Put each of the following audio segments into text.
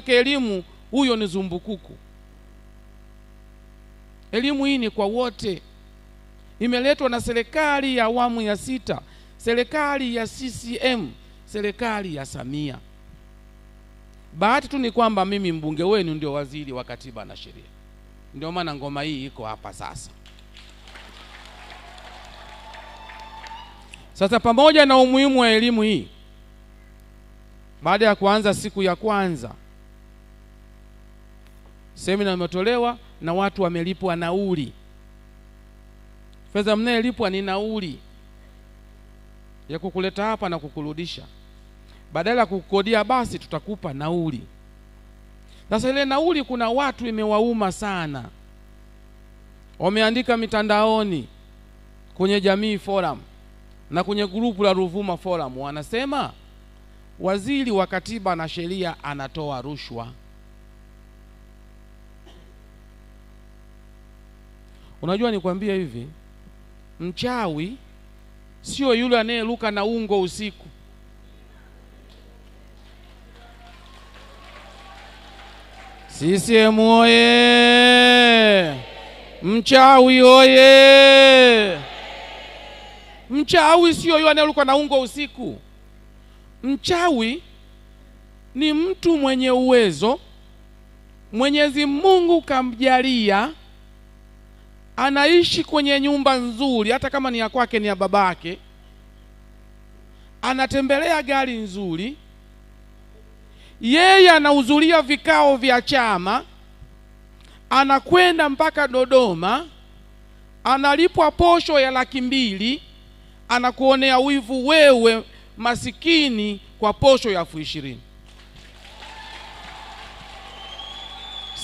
atoke elimu, huyo ni zumbukuku. Elimu hii ni kwa wote. Imeletwa na serikali ya awamu ya 6, serikali ya CCM, serikali ya Samia. Bahati tu ni kwamba mimi mbunge wenu ndio waziri wa katiba na sheria. Ndio maana ngoma hii iko hapa sasa. Sasa pamoja na umuhimu wa elimu hii, baada ya kuanza siku ya kwanza, semina imetolewa na watu wamelipwa nauli. Fedha mnayolipwa ni nauli ya kukuleta hapa na kukurudisha. Badala ya kukukodia basi tutakupa nauli. Sasa ile nauli kuna watu imewauma sana. Wameandika mitandaoni, kwenye Jamii Forum na kwenye grupu la Ruvuma Forum, wanasema waziri wa katiba na sheria anatoa rushwa. Unajua nikwambia hivi, mchawi sio yule anayeruka na ungo usiku. CCM oye! Mchawi oye! Mchawi sio yule anayeruka na ungo usiku. Mchawi ni mtu mwenye uwezo, Mwenyezi Mungu kamjalia, anaishi kwenye nyumba nzuri, hata kama ni ya kwake ni ya babake, anatembelea gari nzuri, yeye anahudhuria vikao vya chama, anakwenda mpaka Dodoma, analipwa posho ya 200,000, anakuonea wivu wewe masikini kwa posho ya 20,000.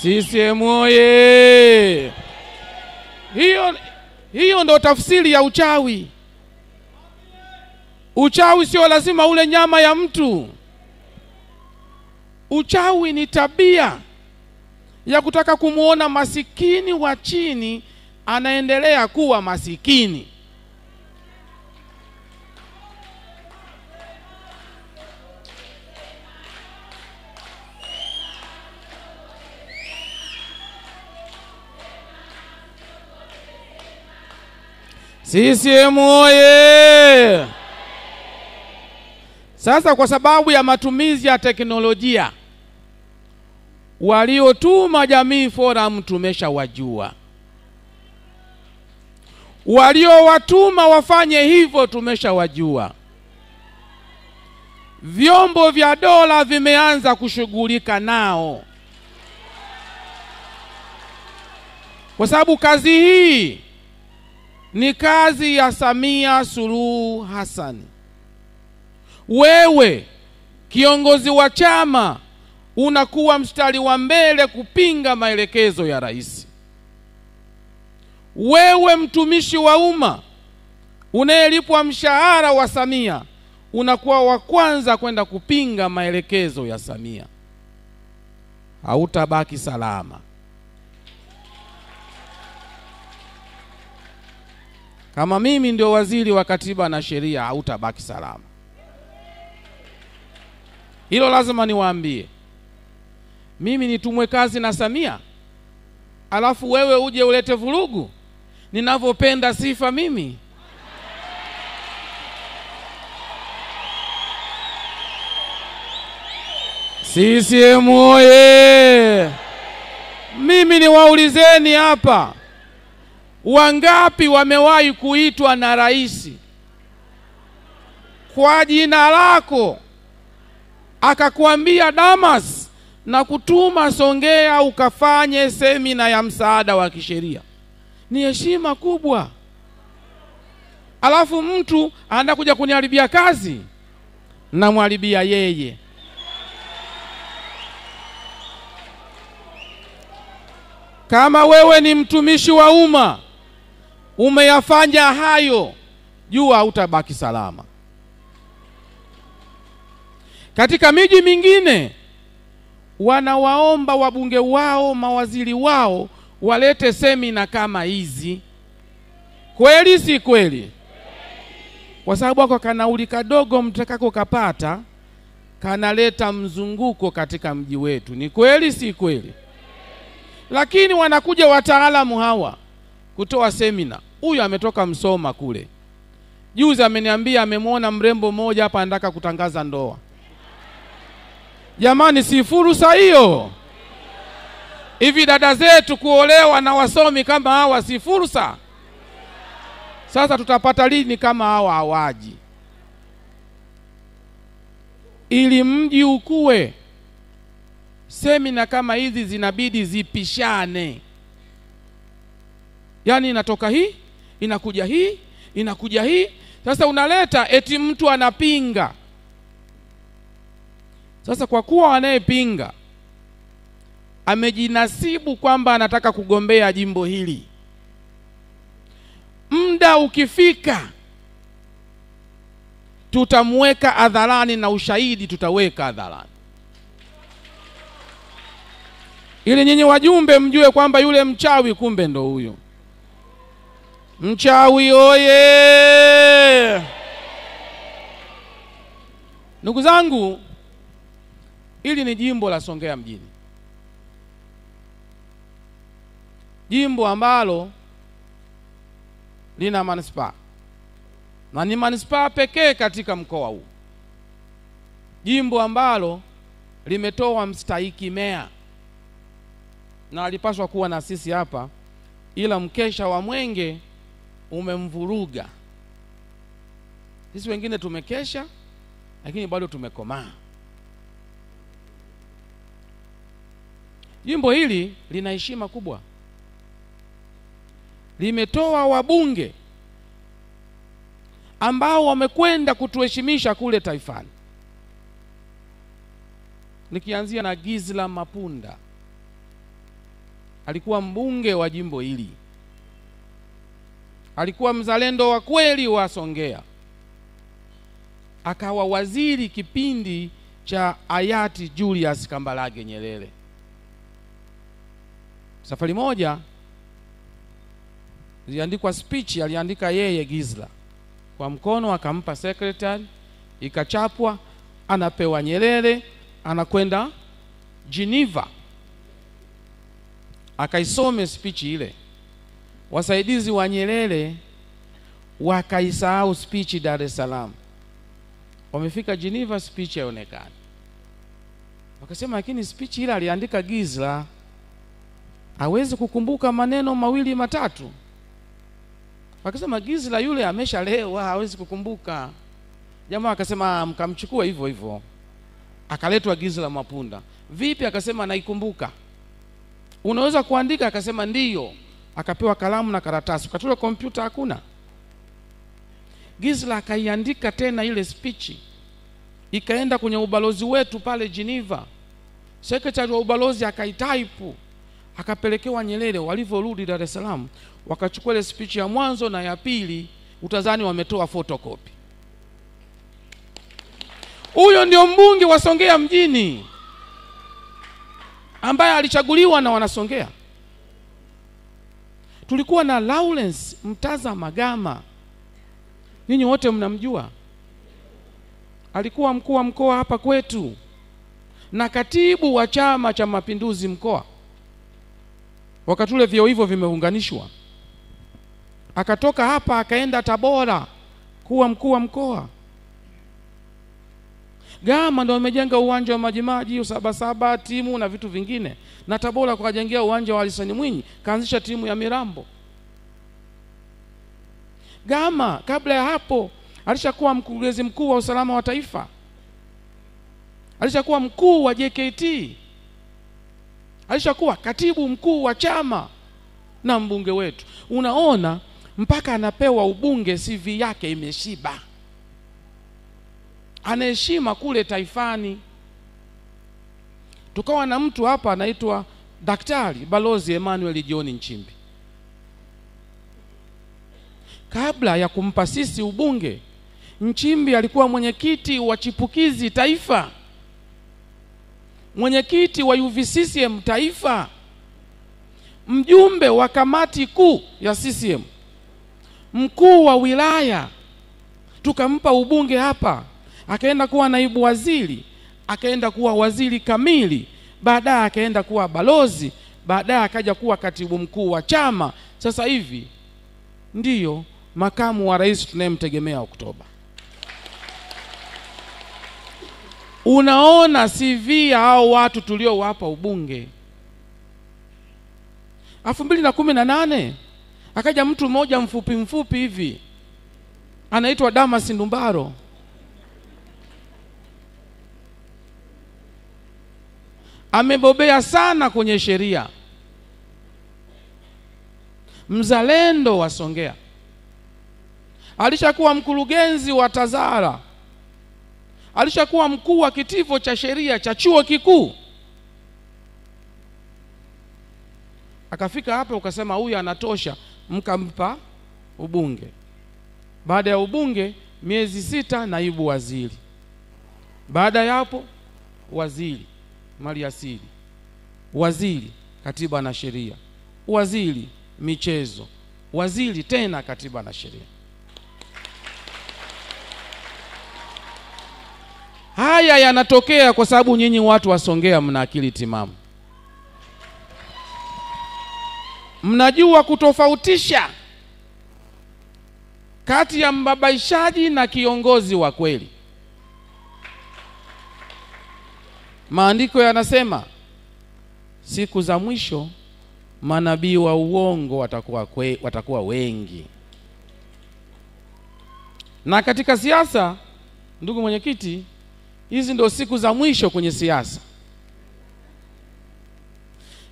CCM oye! Hiyo ndo tafsiri ya uchawi. Uchawi sio lazima ule nyama ya mtu. Uchawi ni tabia ya kutaka kumuona masikini wa chini anaendelea kuwa masikini. CCM oye! Sasa kwa sababu ya matumizi ya teknolojia, waliotuma Jamii Forum tumeshawajua. Waliowatuma wafanye hivyo tumeshawajua. Vyombo vya dola vimeanza kushughulika nao. Kwa sababu kazi hii ni kazi ya Samia Suluhu Hassan. Wewe kiongozi wa chama unakuwa mstari wa mbele kupinga maelekezo ya rais. Wewe mtumishi wa umma unayelipwa mshahara wa Samia unakuwa wa kwanza kwenda kupinga maelekezo ya Samia. Hautabaki salama. Kama mimi ndio waziri wa katiba na sheria, hautabaki salama. Hilo lazima niwaambie. Mimi nitumwe kazi na Samia, alafu wewe uje ulete vurugu? Ninavyopenda sifa mimi. CCM oye! Mimi niwaulizeni hapa, wangapi wamewahi kuitwa na rais kwa jina lako akakwambia Damas na kutuma Songea ukafanye semina ya msaada wa kisheria? Ni heshima kubwa. Alafu mtu anaenda kuja kuniharibia kazi, na mharibia yeye. Kama wewe ni mtumishi wa umma umeyafanya hayo, jua hautabaki salama. Katika miji mingine wanawaomba wabunge wao, mawaziri wao walete semina kama hizi. Kweli si kweli? Kwa sababu wako kanauli kadogo mtakako kapata, kanaleta mzunguko katika mji wetu. Ni kweli si kweli? Lakini wanakuja wataalamu hawa kutoa semina. Huyu ametoka Msoma kule. Juzi ameniambia amemwona mrembo mmoja hapa anataka kutangaza ndoa. Jamani, si fursa hiyo? Hivi dada zetu kuolewa na wasomi kama hawa si fursa? Sasa tutapata lini kama hawa hawaji? Ili mji ukue, semina kama hizi zinabidi zipishane. Yaani inatoka hii, inakuja hii, inakuja hii. Sasa unaleta eti mtu anapinga. Sasa kwa kuwa anayepinga amejinasibu kwamba anataka kugombea jimbo hili, muda ukifika tutamweka hadharani na ushahidi tutaweka hadharani, ili nyinyi wajumbe mjue kwamba yule mchawi kumbe ndo huyo. Mchawi oye! Ndugu zangu, hili ni jimbo la Songea mjini. Jimbo ambalo lina manispaa. Na ni manispaa pekee katika mkoa huu. Jimbo ambalo limetoa mstahiki meya. Na alipaswa kuwa na sisi hapa, ila mkesha wa Mwenge umemvuruga. Sisi wengine tumekesha, lakini bado tumekomaa. Jimbo hili lina heshima kubwa. Limetoa wabunge ambao wamekwenda kutuheshimisha kule taifani. Nikianzia na Gizla Mapunda. Alikuwa mbunge wa jimbo hili. Alikuwa mzalendo wa kweli wa Songea. Akawa waziri kipindi cha hayati Julius Kambarage Nyerere. Safari moja iliandikwa speech, aliandika yeye Gizla kwa mkono, akampa secretary, ikachapwa, anapewa Nyerere, anakwenda Geneva akaisome speech ile. Wasaidizi wa Nyerere wakaisahau speech Dar es Salaam. Wamefika Geneva, speech haionekani. Wakasema lakini speech ile aliandika Gizla, hawezi kukumbuka maneno mawili matatu. Wakasema Gizla yule ameshalewa, hawezi kukumbuka. Jamaa akasema mkamchukua hivyo hivyo. Akaletwa Gizla Mapunda. Vipi? Akasema naikumbuka. Unaweza kuandika? Akasema ndiyo. Akapewa kalamu na karatasi. Wakatule kompyuta hakuna. Gizla akaiandika tena ile speech. Ikaenda kwenye ubalozi wetu pale Geneva. Secretary wa ubalozi akaitaipu, akapelekewa Nyerere. Walivyorudi Dar es Salaam, wakachukua ile speech ya mwanzo na ya pili, utazani wametoa photocopy. Huyo ndio mbunge wa Songea mjini ambaye alichaguliwa na Wanasongea. Tulikuwa na Lawrence Mtaza Magama. Ninyi wote mnamjua. Alikuwa mkuu wa mkoa hapa kwetu na katibu wa Chama cha Mapinduzi mkoa. Wakati ule vyo hivyo vimeunganishwa. Akatoka hapa akaenda Tabora kuwa mkuu wa mkoa. Gama ndio amejenga uwanja wa Majimaji, Usabasaba, timu na vitu vingine. Na Tabora kwa kujengea uwanja wa Alisani Mwinyi, kaanzisha timu ya Mirambo. Gama kabla ya hapo alishakuwa mkurugenzi mkuu wa usalama wa taifa. Alishakuwa mkuu wa JKT. Alishakuwa katibu mkuu wa chama na mbunge wetu. Unaona mpaka anapewa ubunge CV yake imeshiba. Anaheshima kule taifani. Tukawa na mtu hapa anaitwa Daktari Balozi Emmanuel John Nchimbi. Kabla ya kumpa sisi ubunge, Nchimbi alikuwa mwenyekiti wa chipukizi taifa, mwenyekiti wa UVCCM taifa, mjumbe wa kamati kuu ya CCM, mkuu wa wilaya. Tukampa ubunge hapa, akaenda kuwa naibu waziri, akaenda kuwa waziri kamili, baadaye akaenda kuwa balozi, baadaye akaja kuwa katibu mkuu wa chama. Sasa hivi ndiyo makamu wa rais tunayemtegemea Oktoba. Unaona CV hao watu tuliowapa ubunge. 2018 akaja mtu mmoja mfupi hivi anaitwa Damas Ndumbaro. Amebobea sana kwenye sheria, mzalendo wa Songea, alishakuwa mkurugenzi wa Tazara, alishakuwa mkuu wa kitivo cha sheria cha chuo kikuu. Akafika hapa ukasema huyu anatosha, mkampa ubunge. Baada ya ubunge miezi 6 naibu waziri, baada ya hapo waziri maliasili, waziri katiba na sheria, waziri michezo, waziri tena katiba na sheria. Haya yanatokea kwa sababu nyinyi watu wa Songea mna akili timamu, mnajua kutofautisha kati ya mbabaishaji na kiongozi wa kweli. Maandiko yanasema siku za mwisho manabii wa uongo watakuwa wengi. Na katika siasa, ndugu mwenyekiti, hizi ndio siku za mwisho kwenye siasa.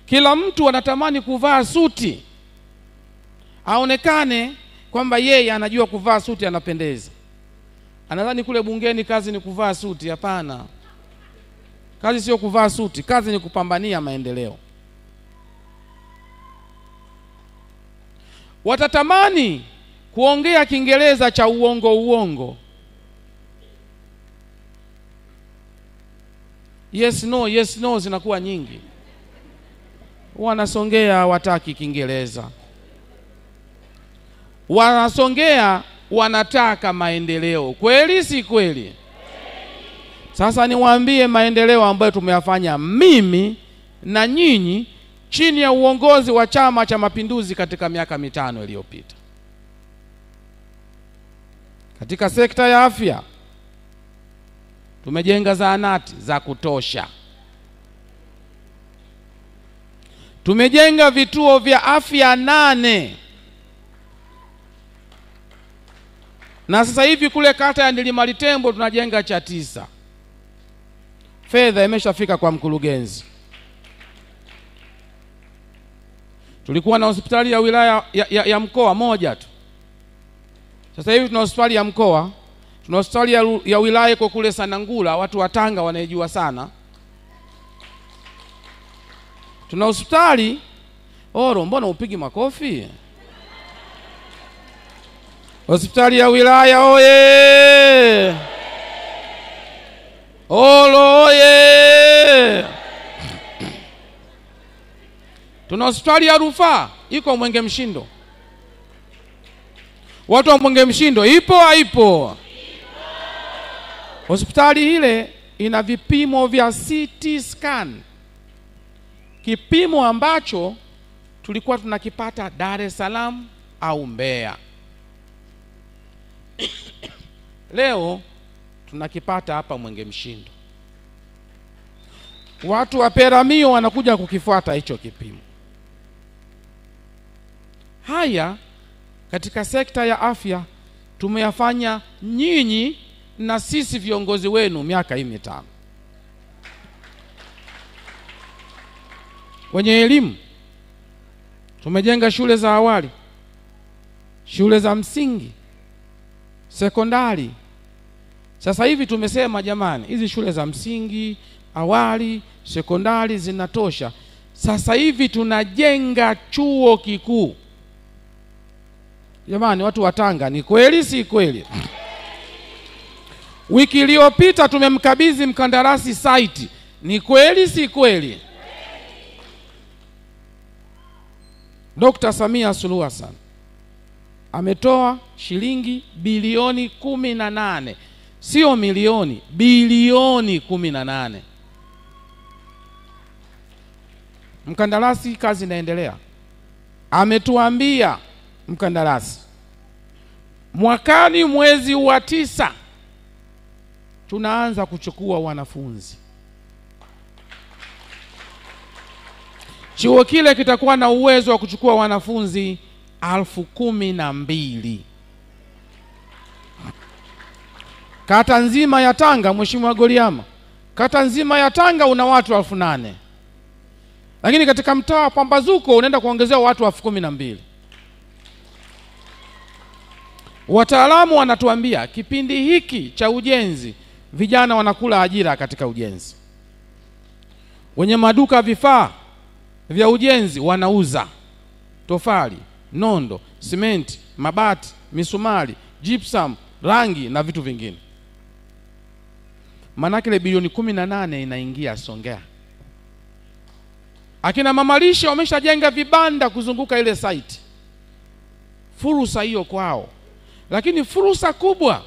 Kila mtu anatamani kuvaa suti, aonekane kwamba yeye anajua kuvaa suti, anapendeza. Anadhani kule bungeni kazi ni kuvaa suti. Hapana, kazi sio kuvaa suti, kazi ni kupambania maendeleo. Watatamani kuongea Kiingereza cha uongo. Yes no zinakuwa nyingi. Wanasongea hawataki Kiingereza. Wanasongea wanataka maendeleo. Kweli si kweli? Sasa niwaambie maendeleo ambayo tumeyafanya mimi na nyinyi chini ya uongozi wa Chama cha Mapinduzi katika miaka 5 iliyopita. Katika sekta ya afya tumejenga zahanati za kutosha. Tumejenga vituo vya afya 8. Na sasa hivi kule kata ya Ndilimalitembo tunajenga cha 9. Fedha imeshafika kwa mkurugenzi. Tulikuwa na hospitali ya wilaya ya mkoa moja tu. Sasa hivi tuna hospitali ya mkoa, tuna hospitali ya wilaya kwa kule Sanangula, watu wa Tanga wanaijua sana. Tuna hospitali Oro, mbona upigi makofi? Hospitali ya wilaya oye! Olo oye! Tuna hospitali ya rufaa iko Mwenge Mshindo. Watu wa Mwenge Mshindo, ipo haipo? Hospitali ile ina vipimo vya CT scan, kipimo ambacho tulikuwa tunakipata Dar es Salaam au Mbeya. Leo tunakipata hapa Mwenge Mshindo. Watu wa Peramio wanakuja kukifuata hicho kipimo. Haya katika sekta ya afya tumeyafanya nyinyi na sisi viongozi wenu miaka hii 5. Kwenye elimu tumejenga shule za awali, shule za msingi, sekondari. Sasa hivi tumesema jamani, hizi shule za msingi, awali, sekondari zinatosha. Sasa hivi tunajenga chuo kikuu. Jamani watu wa Tanga, ni kweli si kweli? Wiki iliyopita tumemkabidhi mkandarasi site. Ni kweli si kweli? Dr. Samia Suluhu Hassan ametoa shilingi bilioni 18 sio milioni, bilioni 18. Mkandarasi, kazi inaendelea. Ametuambia mkandarasi, mwakani mwezi wa 9 tunaanza kuchukua wanafunzi. Chuo kile kitakuwa na uwezo wa kuchukua wanafunzi 12,000. Kata nzima ya Tanga, Mheshimiwa Goliama, kata nzima ya Tanga una watu 8,000. Lakini katika mtaa wa Pambazuko unaenda kuongezea watu 12,000. Wataalamu wanatuambia kipindi hiki cha ujenzi vijana wanakula ajira katika ujenzi. Wenye maduka vifaa vya ujenzi wanauza tofali, nondo, simenti, mabati, misumari, gypsum, rangi na vitu vingine. Manake ile bilioni 18 inaingia Songea. Akina mamalisha wameshajenga vibanda kuzunguka ile site. Fursa hiyo kwao. Lakini fursa kubwa,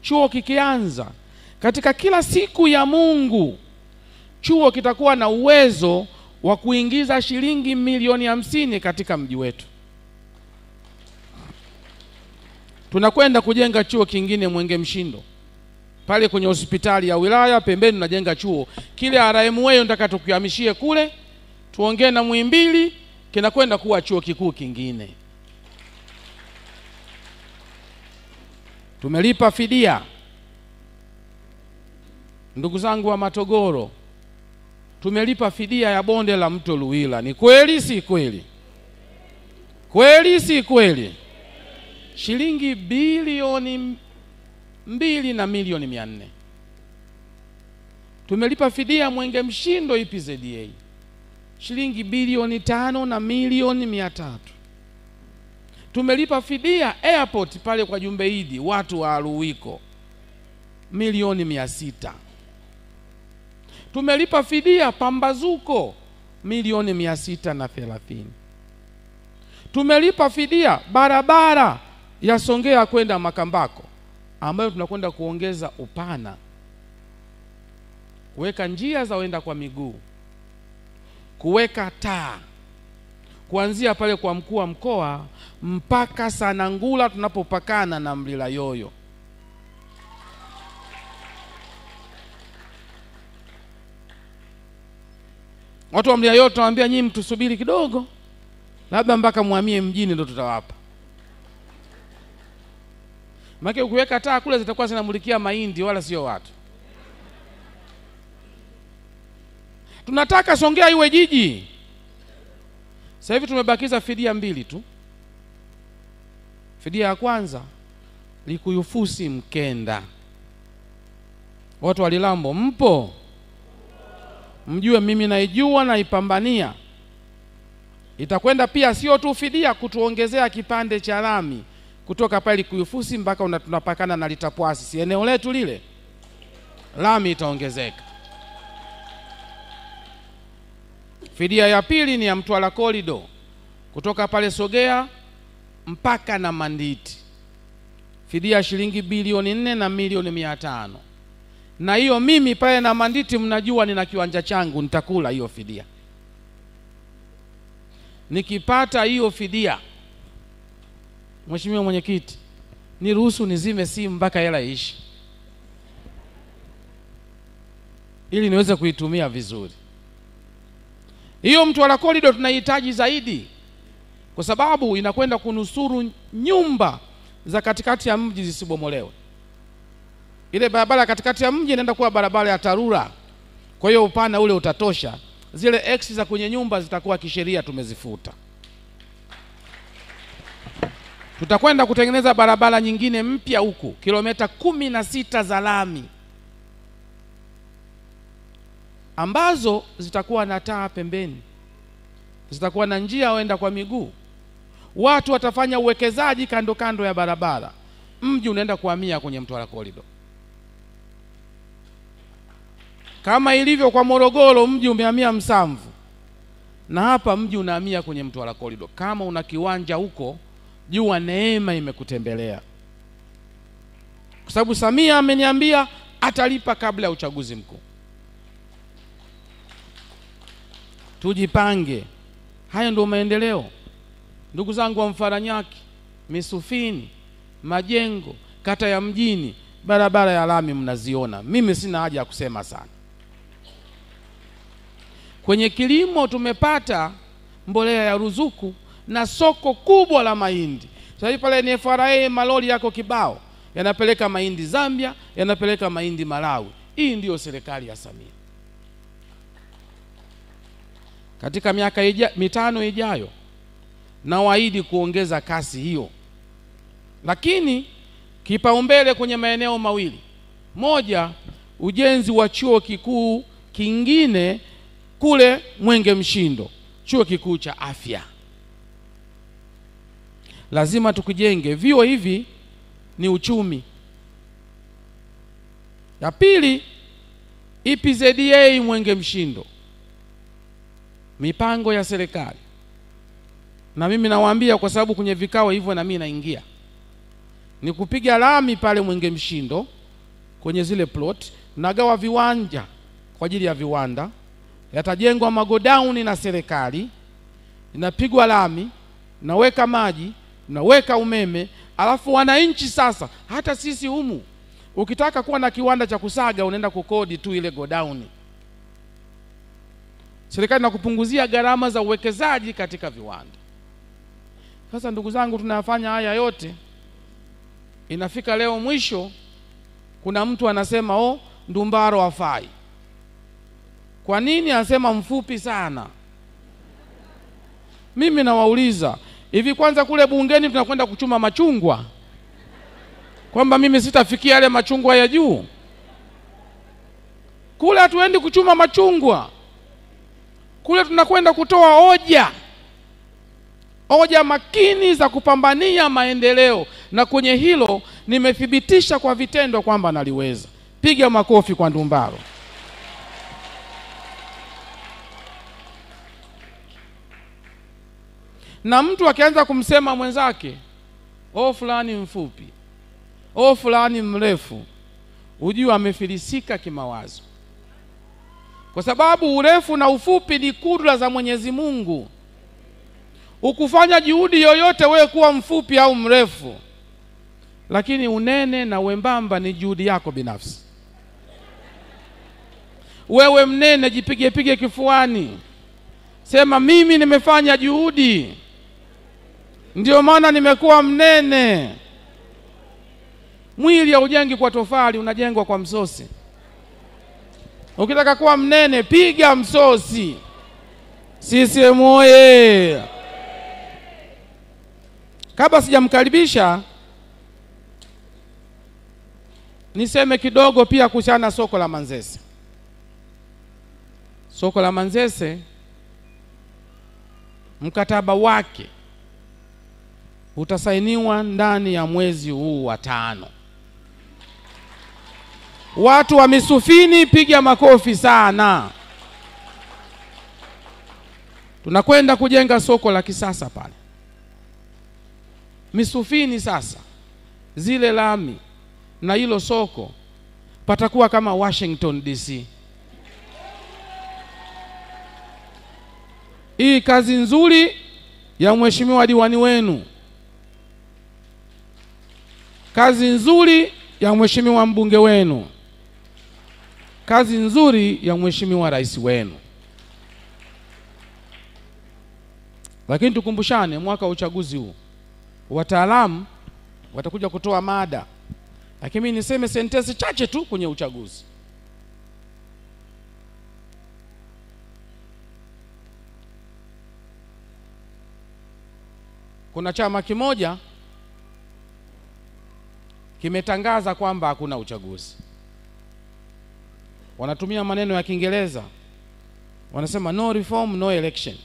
chuo kikianza, katika kila siku ya Mungu, chuo kitakuwa na uwezo wa kuingiza shilingi milioni 50 katika mji wetu. Tunakwenda kujenga chuo kingine Mwenge Mshindo. Pale kwenye hospitali ya wilaya pembeni tunajenga chuo. Kile RMA nataka tukihamishie kule, tuongee na Muhimbili, kinakwenda kuwa chuo kikuu kingine. Tumelipa fidia. Ndugu zangu wa Matogoro, tumelipa fidia ya bonde la mto Luwila. Ni kweli si kweli? Kweli si kweli? Shilingi bilioni 2 na milioni 400. Tumelipa fidia Mwenge Mshindo EPZA shilingi bilioni 5 na milioni 300. Tumelipa fidia airport pale kwa Jumbeidi watu wa Aruwiko milioni 600. Tumelipa fidia Pambazuko milioni 630. Tumelipa fidia barabara ya Songea kwenda Makambako ambayo tunakwenda kuongeza upana, kuweka njia za waenda kwa miguu, kuweka taa kuanzia pale kwa mkuu wa mkoa mpaka Sanangula tunapopakana na Mlila Yoyo. Watu wa Mlila Yoyo tunawaambia nyinyi mtusubiri kidogo, labda mpaka muhamie mjini ndio tutawapa. Maana ukiweka taa kule zitakuwa zinamulikia mahindi wala sio watu. Tunataka Songea iwe jiji. Sasa hivi tumebakiza fidia 2 tu. Fidia ya kwanza Likuyufusi Mkenda. Watu wa Lilambo mpo? Mjue mimi naijua na ipambania. Itakwenda pia sio tu fidia kutuongezea kipande cha lami kutoka pale Likuyufusi mpaka tunapakana na Litapwasi. Si eneo letu lile? Lami itaongezeka. Fidia ya pili ni ya Mtwara Corridor kutoka pale Sogea mpaka na Manditi. Fidia shilingi bilioni 4 na milioni 500. Na hiyo mimi pale na Manditi mnajua nina kiwanja changu, nitakula hiyo fidia. Nikipata hiyo fidia, Mheshimiwa Mwenyekiti, niruhusu nizime simu mpaka hela iishi, ili niweze kuitumia vizuri. Hiyo Mtwara Corridor tunahitaji zaidi, kwa sababu inakwenda kunusuru nyumba za katikati ya mji zisibomolewe. Ile barabara katikati ya mji inaenda kuwa barabara ya TARURA. Kwa hiyo upana ule utatosha. Zile X za kwenye nyumba zitakuwa kisheria tumezifuta. Tutakwenda kutengeneza barabara nyingine mpya huku, kilomita 16 za lami, ambazo zitakuwa na taa pembeni, zitakuwa na njia waenda kwa miguu. Watu watafanya uwekezaji kando kando ya barabara. Mji unaenda kuhamia kwenye Mtwara Corridor. Kama ilivyo kwa Morogoro mji umehamia Msamvu, na hapa mji unahamia kwenye Mtwara Corridor. Kama una kiwanja huko, jua neema imekutembelea. kwa sababu Samia ameniambia atalipa kabla ya uchaguzi mkuu. Tujipange. Haya ndio maendeleo. Ndugu zangu wa Mfaranyaki, Misufini, Majengo, kata ya Mjini, barabara ya lami mnaziona. Mimi sina haja ya kusema sana. Kwenye kilimo tumepata mbolea ya ruzuku na soko kubwa la mahindi. Sasa pale NFRA malori yako kibao, yanapeleka mahindi Zambia, yanapeleka mahindi Malawi. Hii ndiyo serikali ya Samia. Katika miaka mitano ijayo nawaahidi kuongeza kasi hiyo. Lakini kipaumbele kwenye maeneo mawili. Moja, ujenzi wa chuo kikuu kingine kule Mwenge Mshindo, chuo kikuu cha afya. Lazima tukijenge. Vyuo hivi ni uchumi. Ya pili, EPZA Mwenge Mshindo, mipango ya serikali. Na mimi nawaambia kwa sababu kwenye vikao hivyo na mimi naingia, ni kupiga lami pale Mwenge Mshindo kwenye zile plot, nagawa viwanja kwa ajili ya viwanda, yatajengwa magodauni na serikali, inapigwa lami, naweka maji, naweka umeme, alafu wananchi sasa, hata sisi humu, ukitaka kuwa na kiwanda cha kusaga unaenda kukodi tu ile godauni. Serikali inakupunguzia gharama za uwekezaji katika viwanda. Sasa ndugu zangu, tunayafanya haya yote, inafika leo mwisho kuna mtu anasema Ndumbaro hafai. Kwa nini anasema mfupi sana? Mimi nawauliza, hivi kwanza kule bungeni tunakwenda kuchuma machungwa, kwamba mimi sitafikia yale machungwa ya juu? Kule hatuendi kuchuma machungwa, kule tunakwenda kutoa hoja makini za kupambania maendeleo. Na kwenye hilo nimethibitisha kwa vitendo kwamba naliweza. Piga makofi kwa Ndumbaro. Na mtu akianza kumsema mwenzake, fulani mfupi, fulani mrefu, ujue amefilisika kimawazo. Kwa sababu urefu na ufupi ni kudra za Mwenyezi Mungu. Ukufanya juhudi yoyote wewe kuwa mfupi au mrefu, lakini unene na wembamba ni juhudi yako binafsi. Wewe mnene, jipige kifuani, sema mimi nimefanya juhudi, ndio maana nimekuwa mnene. Mwili haujengi kwa tofali, unajengwa kwa msosi. Ukitaka kuwa mnene, piga msosi. CCM oye! Kabla sijamkaribisha, niseme kidogo pia kuhusiana na soko la Manzese. Soko la Manzese, mkataba wake utasainiwa ndani ya mwezi huu wa 5. Watu wa Misufini, piga makofi sana. Tunakwenda kujenga soko la kisasa pale Misufini. Sasa zile lami na hilo soko patakuwa kama Washington DC. Hii kazi nzuri ya mheshimiwa diwani wenu, kazi nzuri ya mheshimiwa mbunge wenu, kazi nzuri ya mheshimiwa rais wenu. Lakini tukumbushane, mwaka wa uchaguzi huu wataalamu watakuja kutoa mada, lakini mimi niseme sentensi chache tu kwenye uchaguzi. Kuna chama kimoja kimetangaza kwamba hakuna uchaguzi. Wanatumia maneno ya Kiingereza, wanasema no reform no election.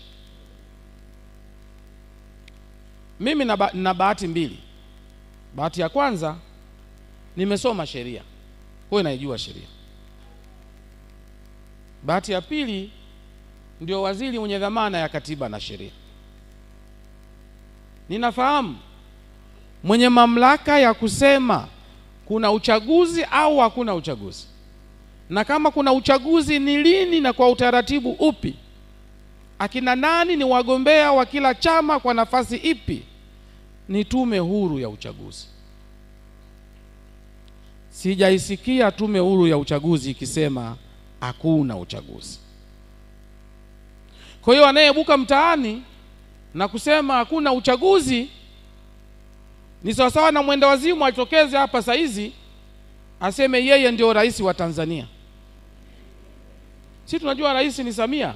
Mimi na bahati mbili. Bahati ya kwanza, nimesoma sheria, kwa naijua sheria. Bahati ya pili, ndio waziri mwenye dhamana ya katiba na sheria. Ninafahamu mwenye mamlaka ya kusema kuna uchaguzi au hakuna uchaguzi, na kama kuna uchaguzi ni lini na kwa utaratibu upi, akina nani ni wagombea wa kila chama kwa nafasi ipi, ni tume huru ya uchaguzi. Sijaisikia tume huru ya uchaguzi ikisema hakuna uchaguzi. Kwa hiyo anayebuka mtaani na kusema hakuna uchaguzi ni sawasawa na mwenda wazimu atokeze hapa saizi aseme yeye ndio rais wa Tanzania. Sisi tunajua rais ni Samia.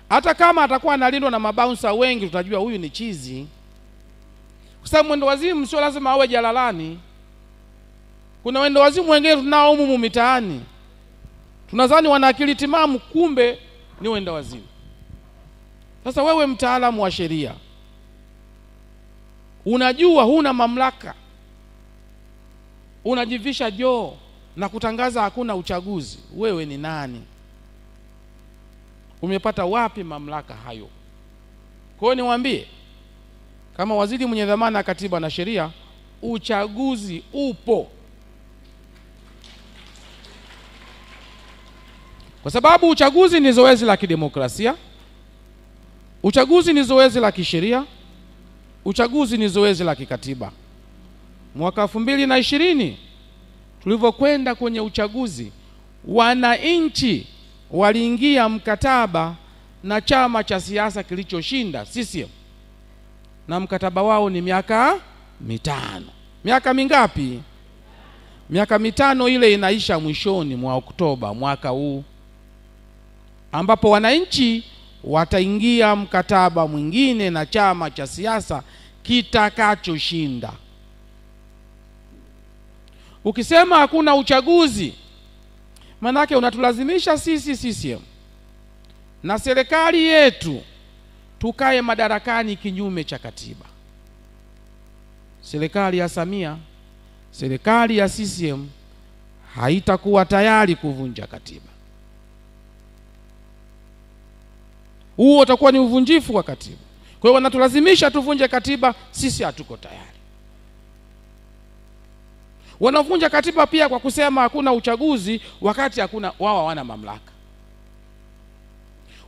Hata kama atakuwa analindwa na mabouncer wengi, tutajua huyu ni chizi. Kwa sababu mwenda wazimu sio lazima awe jalalani. Kuna wenda wazimu wengine tunao humu mitaani, tunadhani wana akili timamu, kumbe ni wenda wazimu. Sasa wewe mtaalamu wa sheria, unajua huna mamlaka, unajivisha joo na kutangaza hakuna uchaguzi. Wewe ni nani? Umepata wapi mamlaka hayo? Kwa hiyo niwaambie, kama waziri mwenye dhamana ya katiba na sheria, uchaguzi upo. Kwa sababu uchaguzi ni zoezi la kidemokrasia, uchaguzi ni zoezi la kisheria, uchaguzi ni zoezi la kikatiba. Mwaka 2020 tulivyokwenda kwenye uchaguzi, wananchi waliingia mkataba na chama cha siasa kilichoshinda CCM, na mkataba wao ni miaka 5. Miaka mingapi? Miaka 5. Ile inaisha mwishoni mwa Oktoba mwaka huu, ambapo wananchi wataingia mkataba mwingine na chama cha siasa kitakachoshinda. Ukisema hakuna uchaguzi, manake unatulazimisha sisi CCM na serikali yetu tukae madarakani kinyume cha katiba. Serikali ya Samia, serikali ya CCM haitakuwa tayari kuvunja katiba. Huo utakuwa ni uvunjifu wa katiba. Kwa hiyo wanatulazimisha tuvunje katiba, sisi hatuko tayari. Wanavunja katiba pia kwa kusema hakuna uchaguzi wakati hakuna, wao hawana mamlaka.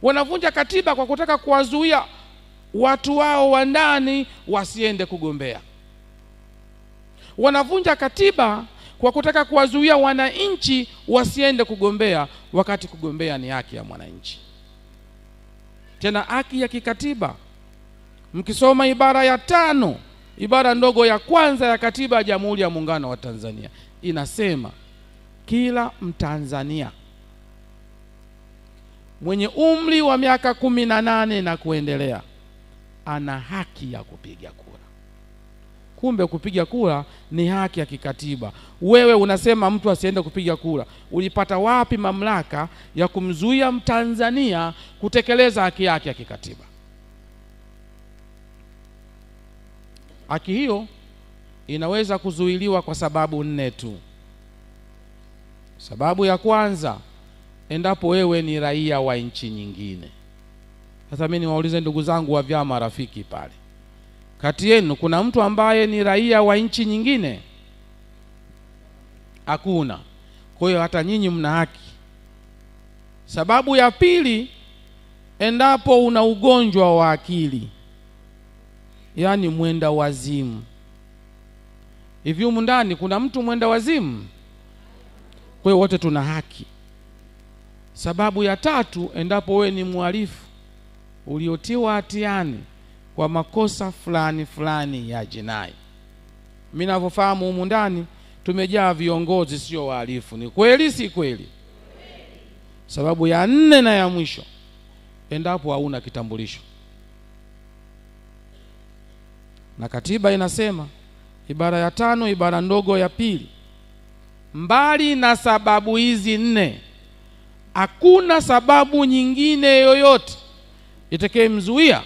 Wanavunja katiba kwa kutaka kuwazuia watu wao wa ndani wasiende kugombea. Wanavunja katiba kwa kutaka kuwazuia wananchi wasiende kugombea, wakati kugombea ni haki ya mwananchi, tena haki ya kikatiba. Mkisoma ibara ya 5, ibara ndogo ya kwanza ya katiba ya Jamhuri ya Muungano wa Tanzania, inasema kila Mtanzania mwenye umri wa miaka 18 na kuendelea ana haki ya kupiga kura. Kumbe kupiga kura ni haki ya kikatiba. Wewe unasema mtu asiende kupiga kura. Ulipata wapi mamlaka ya kumzuia Mtanzania kutekeleza haki yake ya kikatiba? Haki hiyo inaweza kuzuiliwa kwa sababu 4 tu. Sababu ya kwanza, endapo wewe ni raia wa nchi nyingine. Sasa mimi niwaulize ndugu zangu wa vyama rafiki pale, kati yenu kuna mtu ambaye ni raia wa nchi nyingine? Hakuna. Kwa hiyo hata nyinyi mna haki. Sababu ya pili, endapo una ugonjwa wa akili, yani mwenda wazimu. Hivi humu ndani kuna mtu mwenda wazimu? Kwa hiyo wote tuna haki. Sababu ya tatu, endapo wewe ni mhalifu uliotiwa hatiani kwa makosa fulani fulani ya jinai. Mimi ninavyofahamu humu ndani tumejaa viongozi sio wahalifu. Ni kweli si kweli? Sababu ya 4 na ya mwisho, endapo hauna kitambulisho. Na katiba inasema, ibara ya 5 ibara ndogo ya 2, mbali na sababu hizi 4, hakuna sababu nyingine yoyote itakayemzuia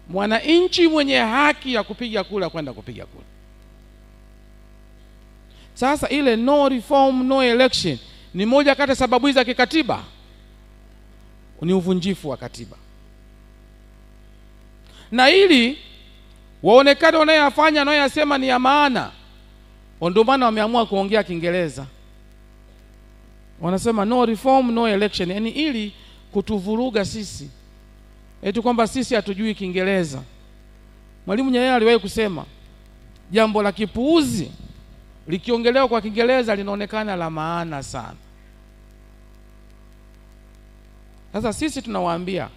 mwananchi mwenye haki ya kupiga kura kwenda kupiga kura. Sasa ile no reform no election ni moja kati ya sababu hizi za kikatiba, ni uvunjifu wa katiba. Na ili waonekane wanayofanya wanayosema ni ya maana. Ndio maana wameamua kuongea Kiingereza. Wanasema no reform no election, yani ili kutuvuruga sisi, eti kwamba sisi hatujui Kiingereza. Mwalimu Nyerere aliwahi kusema jambo la kipuuzi likiongelewa kwa Kiingereza linaonekana la maana sana. Sasa sisi tunawaambia,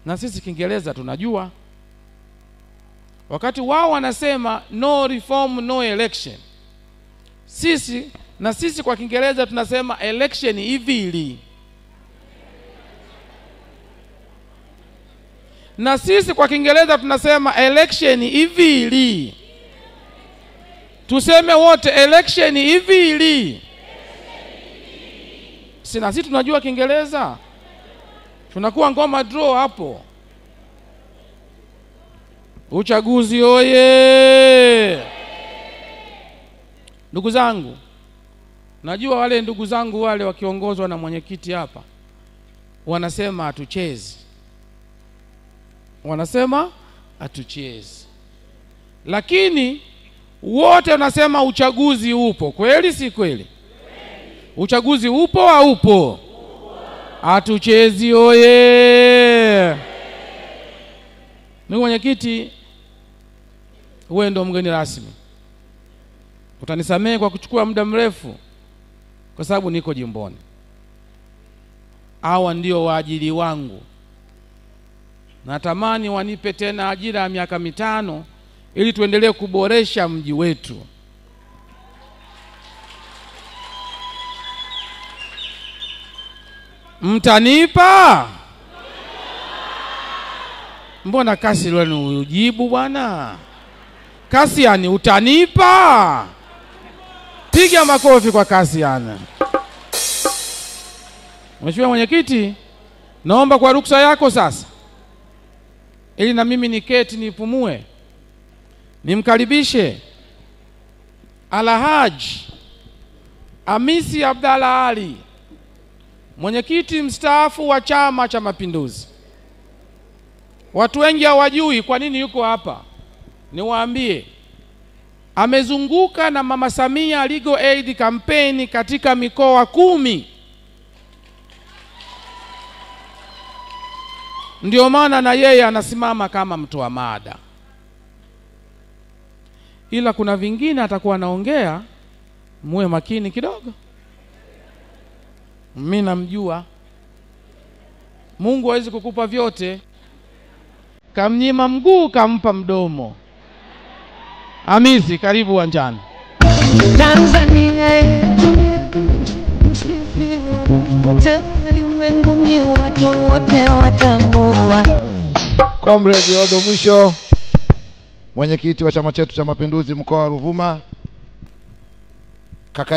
na sisi Kiingereza tunajua, wakati wao wanasema no reform no election, sisi kwa Kiingereza tunasema election hivili. Na sisi kwa Kiingereza tunasema election hivili. Tuseme wote election hivili. Sina sisi tunajua Kiingereza, tunakuwa ngoma draw hapo. Uchaguzi oye! Ndugu zangu, najua wale ndugu zangu wale wakiongozwa na mwenyekiti hapa wanasema hatuchezi. Wanasema hatuchezi. Lakini wote wanasema uchaguzi upo. Kweli si kweli? Uchaguzi upo au upo? Hatuchezi oye! Ndugu mwenyekiti, wewe ndo mgeni rasmi. Utanisamehe kwa kuchukua muda mrefu kwa sababu niko jimboni. Hawa ndio waajiri wangu. Natamani wanipe tena ajira ya miaka 5 ili tuendelee kuboresha mji wetu. Mtanipa? Mbona kasi leo ujibu bwana? Kasi yani utanipa? Piga makofi kwa kasi yani. Mheshimiwa Mwenyekiti, naomba kwa ruksa yako sasa, ili na mimi niketi nipumue, nimkaribishe Alhaji Hamisi Abdalla Ali, mwenyekiti mstaafu wa Chama cha Mapinduzi. Watu wengi hawajui kwa nini yuko hapa. Niwaambie, amezunguka na Mama Samia Legal Aid campaign katika mikoa 10. Ndio maana na yeye anasimama kama mtu wa mada. Ila kuna vingine atakuwa anaongea, muwe makini kidogo. Mimi namjua. Mungu hawezi kukupa vyote. Kamnyima mguu kampa mdomo. Hamisi, karibu uwanjani. Comrade Odo Mwisho, mwenyekiti wa chama chetu cha Mapinduzi mkoa wa Ruvuma, kaka